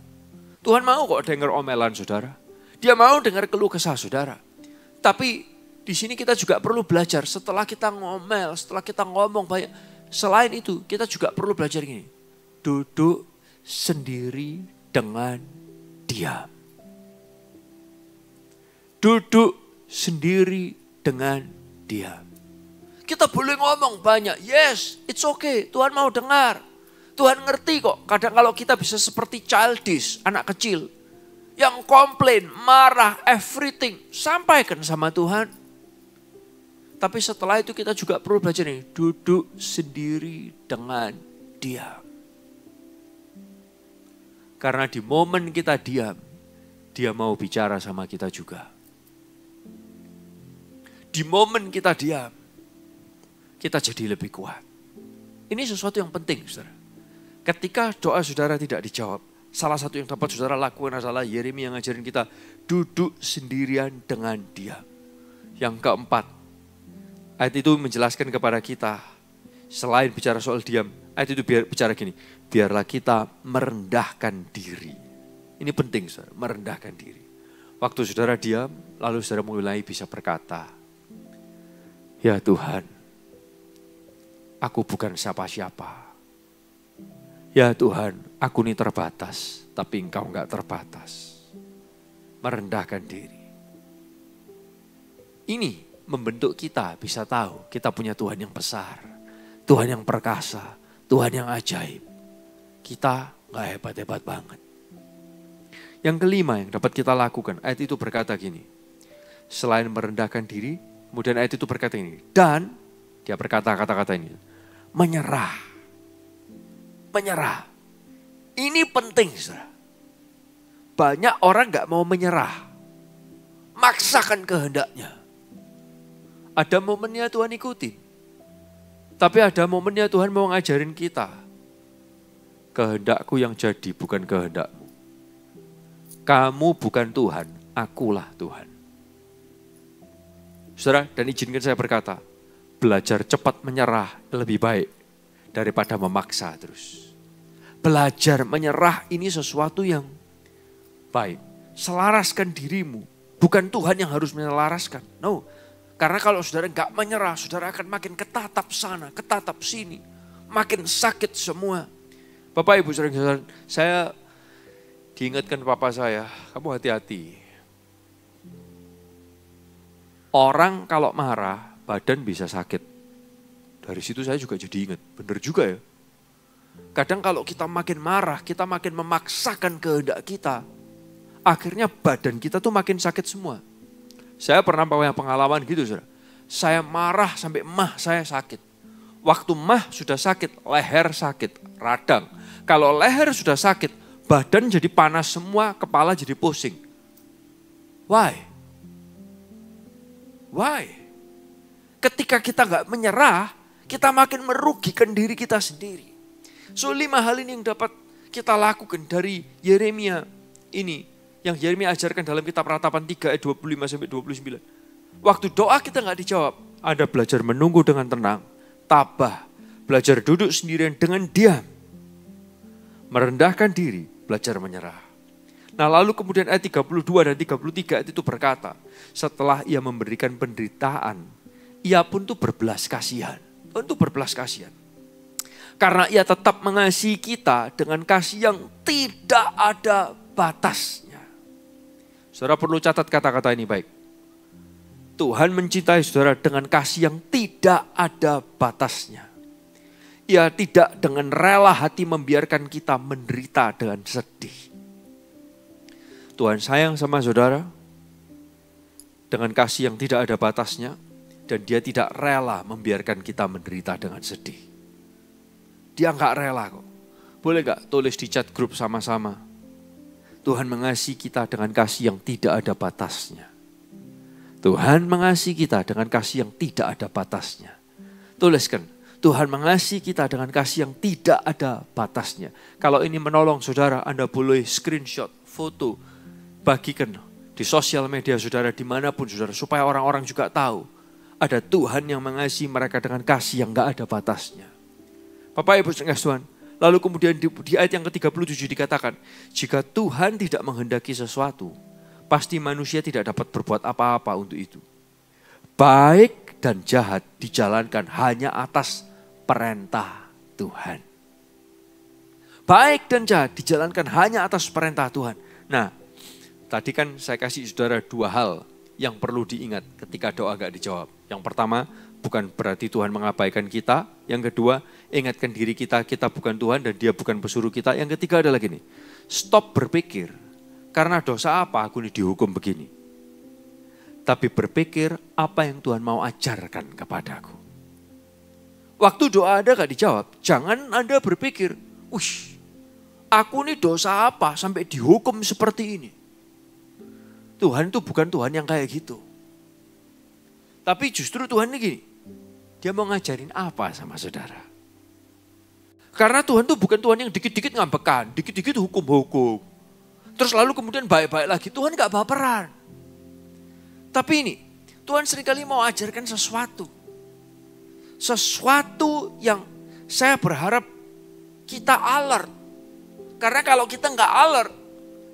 Tuhan mau kok dengar omelan saudara. Dia mau dengar keluh kesah saudara. Tapi di sini kita juga perlu belajar setelah kita ngomel, setelah kita ngomong banyak. Selain itu kita juga perlu belajar gini. Duduk sendiri dengan diam. Duduk sendiri dengan diam. Kita boleh ngomong banyak. Yes, it's okay. Tuhan mau dengar. Tuhan ngerti kok. Kadang kalau kita bisa seperti childish, anak kecil. Yang komplain, marah, everything. Sampaikan sama Tuhan. Tapi setelah itu kita juga perlu belajar nih. Duduk sendiri dengan diam. Karena di momen kita diam, dia mau bicara sama kita juga. Di momen kita diam, kita jadi lebih kuat. Ini sesuatu yang penting, saudara. Ketika doa saudara tidak dijawab, salah satu yang dapat saudara lakukan adalah Yeremia yang ngajarin kita duduk sendirian dengan diam. Yang keempat, ayat itu menjelaskan kepada kita, selain bicara soal diam, ayat itu bicara gini, biarlah kita merendahkan diri. Ini penting saudara, merendahkan diri. Waktu saudara diam, lalu saudara mulai bisa berkata, ya Tuhan, aku bukan siapa-siapa. Ya Tuhan, aku ini terbatas, tapi Engkau enggak terbatas. Merendahkan diri. Ini membentuk kita bisa tahu kita punya Tuhan yang besar, Tuhan yang perkasa, Tuhan yang ajaib. Kita gak hebat-hebat banget. Yang kelima yang dapat kita lakukan, ayat itu berkata gini. Selain merendahkan diri, kemudian ayat itu berkata ini. Dan, dia berkata kata-kata ini. Menyerah. Menyerah. Ini penting, saudara. Banyak orang gak mau menyerah. Maksakan kehendaknya. Ada momennya Tuhan ikutin. Tapi ada momennya Tuhan mau ngajarin kita. Kehendakku yang jadi bukan kehendakmu. Kamu bukan Tuhan, akulah Tuhan. Saudara, dan izinkan saya berkata, belajar cepat menyerah lebih baik daripada memaksa terus. Belajar menyerah ini sesuatu yang baik. Selaraskan dirimu. Bukan Tuhan yang harus menyelaraskan. No. Karena kalau saudara enggak menyerah, saudara akan makin ketatap sana, ketatap sini. Makin sakit semua. Bapak Ibu saudara, saya diingatkan papa saya, kamu hati-hati. Orang kalau marah, badan bisa sakit. Dari situ saya juga jadi ingat, benar juga ya. Kadang kalau kita makin marah, kita makin memaksakan kehendak kita. Akhirnya badan kita tuh makin sakit semua. Saya pernah punya pengalaman gitu, saudara. Saya marah sampai mah saya sakit. Waktu mah sudah sakit, leher sakit, radang. Kalau leher sudah sakit, badan jadi panas semua, kepala jadi pusing. Why? Why? Ketika kita nggak menyerah, kita makin merugikan diri kita sendiri. So 5 hal ini yang dapat kita lakukan dari Yeremia ini. Yang Yeremia ajarkan dalam kitab Ratapan 3 ayat 25-29. Waktu doa kita nggak dijawab, Anda belajar menunggu dengan tenang, tabah, belajar duduk sendirian dengan diam, merendahkan diri, belajar menyerah. Nah lalu kemudian ayat 32 dan 33 itu berkata, setelah ia memberikan penderitaan, ia pun tuh berbelas kasihan. Untuk berbelas kasihan. Karena ia tetap mengasihi kita dengan kasih yang tidak ada batasnya. Saudara perlu catat kata-kata ini baik. Tuhan mencintai saudara dengan kasih yang tidak ada batasnya. Ia tidak dengan rela hati membiarkan kita menderita dengan sedih. Tuhan sayang sama saudara dengan kasih yang tidak ada batasnya. Dan dia tidak rela membiarkan kita menderita dengan sedih. Dia enggak rela kok. Boleh enggak tulis di chat grup sama-sama. Tuhan mengasihi kita dengan kasih yang tidak ada batasnya. Tuhan mengasihi kita dengan kasih yang tidak ada batasnya. Tuliskan, Tuhan mengasihi kita dengan kasih yang tidak ada batasnya. Kalau ini menolong saudara, Anda boleh screenshot, foto, bagikan di sosial media saudara dimanapun saudara. Supaya orang-orang juga tahu. Ada Tuhan yang mengasihi mereka dengan kasih yang gak ada batasnya. Bapak Ibu Tuhan, lalu kemudian di ayat yang ke-37 dikatakan, jika Tuhan tidak menghendaki sesuatu, pasti manusia tidak dapat berbuat apa-apa untuk itu. Baik dan jahat dijalankan hanya atas perintah Tuhan. Baik dan jahat dijalankan hanya atas perintah Tuhan. Nah, tadi kan saya kasih saudara 2 hal yang perlu diingat ketika doa gak dijawab. Yang pertama, bukan berarti Tuhan mengabaikan kita. Yang kedua, ingatkan diri kita, kita bukan Tuhan dan dia bukan pesuruh kita. Yang ketiga adalah gini, stop berpikir, karena dosa apa aku ini dihukum begini. Tapi berpikir apa yang Tuhan mau ajarkan kepadaku. Waktu doa Anda gak dijawab, jangan Anda berpikir, wih, aku ini dosa apa sampai dihukum seperti ini. Tuhan itu bukan Tuhan yang kayak gitu. Tapi justru Tuhan ini gini, dia mau ngajarin apa sama saudara. Karena Tuhan itu bukan Tuhan yang dikit-dikit ngambekan, dikit-dikit hukum-hukum. Terus lalu kemudian baik-baik lagi, Tuhan gak baperan. Tapi ini, Tuhan seringkali mau ajarkan sesuatu. Sesuatu yang saya berharap kita alert. Karena kalau kita gak alert,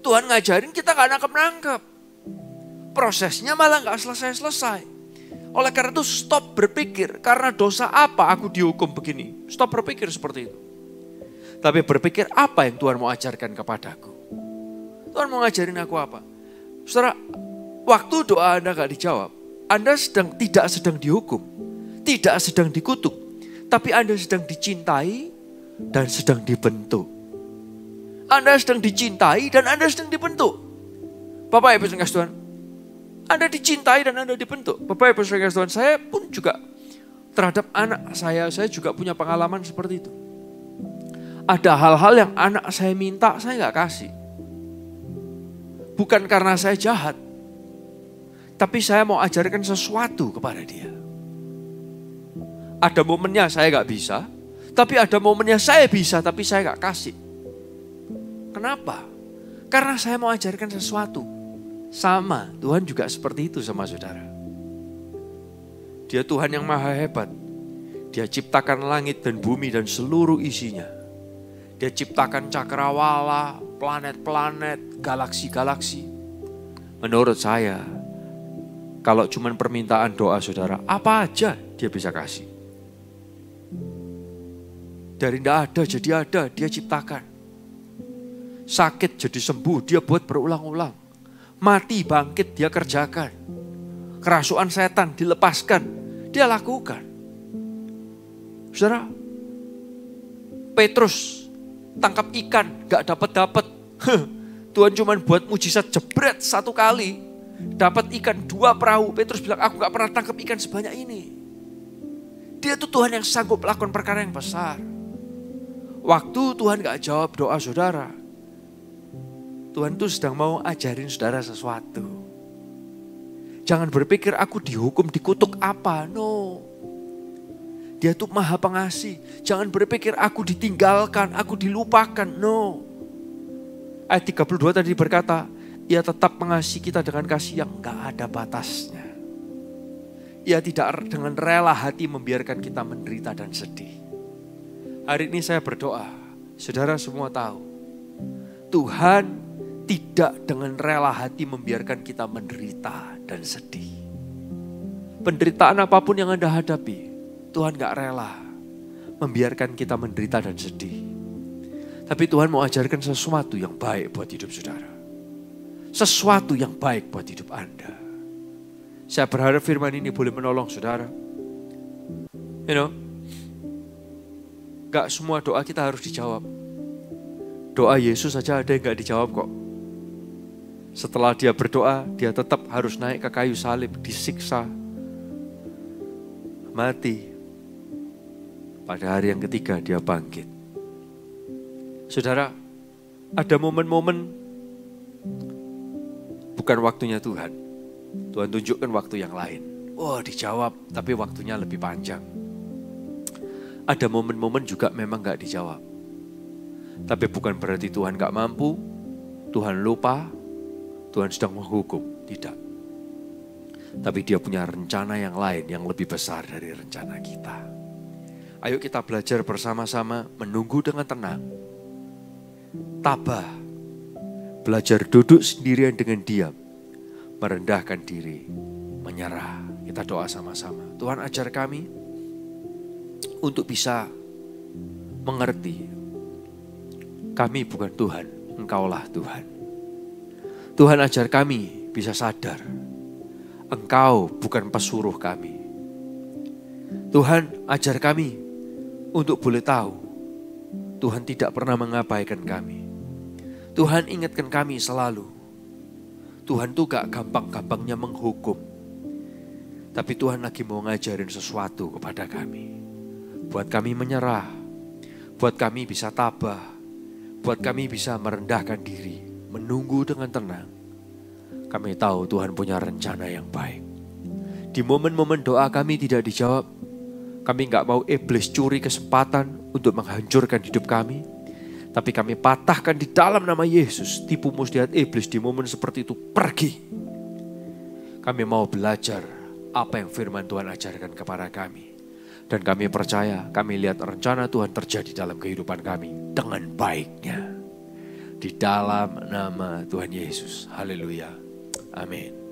Tuhan ngajarin kita gak nangkep-nangkep. Prosesnya malah gak selesai-selesai. Oleh karena itu stop berpikir, karena dosa apa aku dihukum begini. Stop berpikir seperti itu. Tapi berpikir apa yang Tuhan mau ajarkan kepadaku. Tuhan mau ngajarin aku apa. Saudara, waktu doa Anda gak dijawab, Anda tidak sedang dihukum, tidak sedang dikutuk. Tapi Anda sedang dicintai, dan sedang dibentuk. Anda sedang dicintai dan Anda sedang dibentuk. Bapak Ibu saudara Tuhan, Anda dicintai dan Anda dibentuk. Bapak Ibu saudara Tuhan, saya pun juga terhadap anak saya juga punya pengalaman seperti itu. Ada hal-hal yang anak saya minta, saya nggak kasih. Bukan karena saya jahat, tapi saya mau ajarkan sesuatu kepada dia. Ada momennya saya nggak bisa, tapi ada momennya saya bisa, tapi saya nggak kasih. Kenapa? Karena saya mau ajarkan sesuatu. Sama, Tuhan juga seperti itu sama saudara. Dia Tuhan yang maha hebat. Dia ciptakan langit dan bumi dan seluruh isinya. Dia ciptakan cakrawala, planet-planet, galaksi-galaksi. Menurut saya, kalau cuma permintaan doa saudara, apa aja dia bisa kasih. Dari tidak ada jadi ada, dia ciptakan. Sakit jadi sembuh, dia buat berulang-ulang. Mati bangkit, dia kerjakan. Kerasukan setan dilepaskan, dia lakukan. Saudara, Petrus tangkap ikan, gak dapat. Tuhan cuma buat mujizat jebret 1 kali. Dapat ikan 2 perahu. Petrus bilang, aku gak pernah tangkap ikan sebanyak ini. Dia tuh Tuhan yang sanggup melakukan perkara yang besar. Waktu Tuhan gak jawab doa saudara, Tuhan tuh sedang mau ajarin saudara sesuatu. Jangan berpikir aku dihukum, dikutuk apa. No. Dia tuh maha pengasih. Jangan berpikir aku ditinggalkan, aku dilupakan. No. Ayat 32 tadi berkata, Ia tetap mengasihi kita dengan kasih yang gak ada batasnya. Ia tidak dengan rela hati membiarkan kita menderita dan sedih. Hari ini saya berdoa, saudara semua tahu, Tuhan tidak dengan rela hati membiarkan kita menderita dan sedih. Penderitaan apapun yang Anda hadapi, Tuhan gak rela membiarkan kita menderita dan sedih. Tapi Tuhan mau ajarkan sesuatu yang baik buat hidup saudara. Sesuatu yang baik buat hidup Anda. Saya berharap firman ini boleh menolong saudara. Gak semua doa kita harus dijawab. Doa Yesus saja ada yang gak dijawab kok. Setelah dia berdoa, dia tetap harus naik ke kayu salib, disiksa, mati. Pada hari yang ketiga dia bangkit. Saudara, ada momen-momen bukan waktunya Tuhan. Tuhan tunjukkan waktu yang lain. Dijawab, tapi waktunya lebih panjang. Ada momen-momen juga memang gak dijawab. Tapi bukan berarti Tuhan gak mampu, Tuhan lupa, Tuhan sedang menghukum. Tidak. Tapi dia punya rencana yang lain yang lebih besar dari rencana kita. Ayo kita belajar bersama-sama menunggu dengan tenang. Tabah. Belajar duduk sendirian dengan diam. Merendahkan diri. Menyerah. Kita doa sama-sama. Tuhan ajar kami untuk bisa mengerti. Kami bukan Tuhan, Engkaulah Tuhan. Tuhan ajar kami bisa sadar. Engkau bukan pesuruh kami. Tuhan ajar kami untuk boleh tahu. Tuhan tidak pernah mengabaikan kami. Tuhan ingatkan kami selalu. Tuhan tuh gak gampang-gampangnya menghukum. Tapi Tuhan lagi mau ngajarin sesuatu kepada kami. Buat kami menyerah. Buat kami bisa tabah. Buat kami bisa merendahkan diri. Menunggu dengan tenang. Kami tahu Tuhan punya rencana yang baik. Di momen-momen doa kami tidak dijawab. Kami gak mau iblis curi kesempatan untuk menghancurkan hidup kami. Tapi kami patahkan di dalam nama Yesus. Tipu muslihat iblis di momen seperti itu pergi. Kami mau belajar apa yang firman Tuhan ajarkan kepada kami. Dan kami percaya, kami lihat rencana Tuhan terjadi dalam kehidupan kami dengan baiknya. Di dalam nama Tuhan Yesus. Haleluya. Amin.